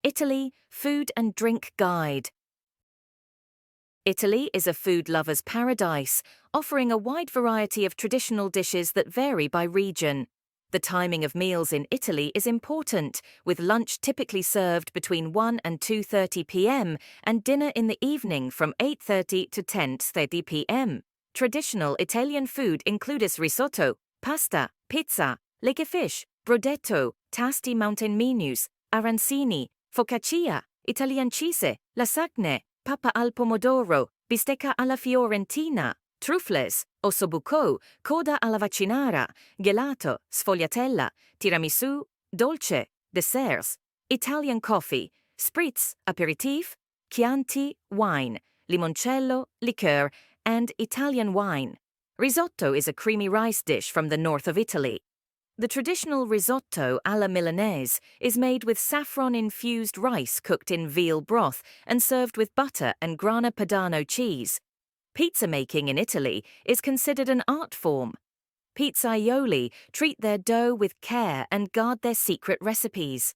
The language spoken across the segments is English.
Italy, Food and Drink Guide. Italy is a food lover's paradise, offering a wide variety of traditional dishes that vary by region. The timing of meals in Italy is important, with lunch typically served between 1 and 2:30 p.m. and dinner in the evening from 8:30 to 10:30 p.m. Traditional Italian food includes risotto, pasta, pizza, leche fish, brodetto, tasti mountain menus, arancini, focaccia, Italian cheese, lasagne, papa al pomodoro, bistecca alla fiorentina, truffles, ossobuco, coda alla vaccinara, gelato, sfogliatella, tiramisù, dolce, desserts, Italian coffee, spritz, aperitif, Chianti, wine, limoncello, liqueur, and Italian wine. Risotto is a creamy rice dish from the north of Italy. The traditional risotto alla Milanese is made with saffron-infused rice cooked in veal broth and served with butter and grana padano cheese. Pizza making in Italy is considered an art form. Pizzaioli treat their dough with care and guard their secret recipes.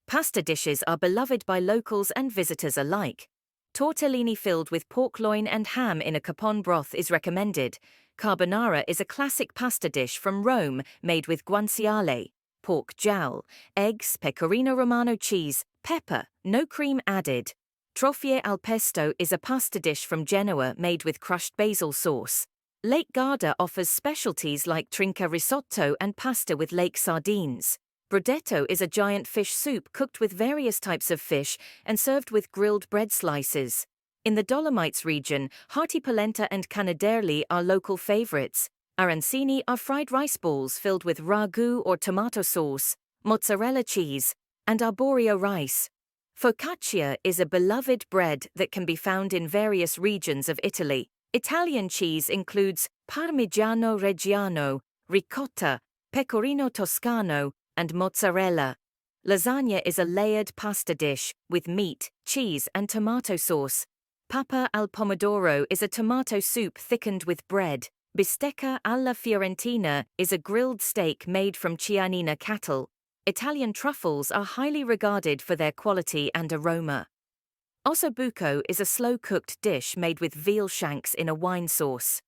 Pasta dishes are beloved by locals and visitors alike. Tortellini filled with pork loin and ham in a capon broth is recommended. Carbonara is a classic pasta dish from Rome made with guanciale, pork jowl, eggs, pecorino romano cheese, pepper, no cream added. Trofie al pesto is a pasta dish from Genoa made with crushed basil sauce. Lake Garda offers specialties like trinca risotto and pasta with lake sardines. Brodetto is a giant fish soup cooked with various types of fish and served with grilled bread slices. In the Dolomites region, hearty polenta and canaderli are local favorites. Arancini are fried rice balls filled with ragu or tomato sauce, mozzarella cheese, and arborio rice. Focaccia is a beloved bread that can be found in various regions of Italy. Italian cheese includes Parmigiano Reggiano, ricotta, pecorino toscano, and mozzarella. Lasagna is a layered pasta dish with meat, cheese, and tomato sauce. Papa al pomodoro is a tomato soup thickened with bread. Bistecca alla fiorentina is a grilled steak made from Chianina cattle. Italian truffles are highly regarded for their quality and aroma. Ossobuco is a slow-cooked dish made with veal shanks in a wine sauce.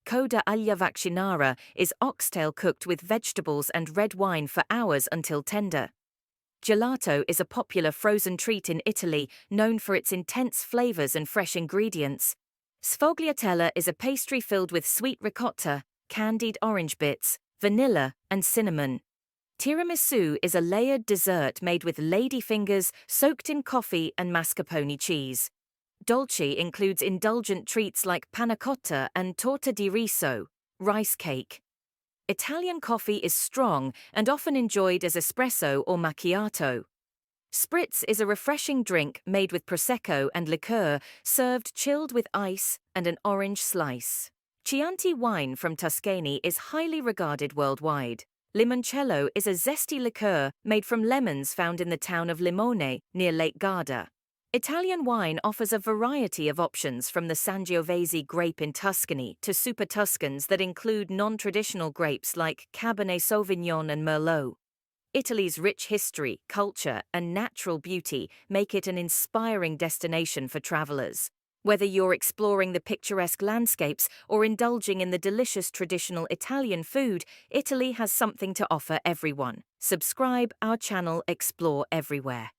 Coda alla vaccinara is oxtail cooked with vegetables and red wine for hours until tender. Gelato is a popular frozen treat in Italy, known for its intense flavors and fresh ingredients. Sfogliatella is a pastry filled with sweet ricotta, candied orange bits, vanilla, and cinnamon. Tiramisu is a layered dessert made with ladyfingers soaked in coffee and mascarpone cheese. Dolce includes indulgent treats like panna cotta and torta di riso, rice cake. Italian coffee is strong and often enjoyed as espresso or macchiato. Spritz is a refreshing drink made with prosecco and liqueur, served chilled with ice and an orange slice. Chianti wine from Tuscany is highly regarded worldwide. Limoncello is a zesty liqueur made from lemons found in the town of Limone, near Lake Garda. Italian wine offers a variety of options from the Sangiovese grape in Tuscany to Super Tuscans that include non-traditional grapes like Cabernet Sauvignon and Merlot. Italy's rich history, culture, and natural beauty make it an inspiring destination for travelers. Whether you're exploring the picturesque landscapes or indulging in the delicious traditional Italian food, Italy has something to offer everyone. Subscribe our channel Explore Everywhere.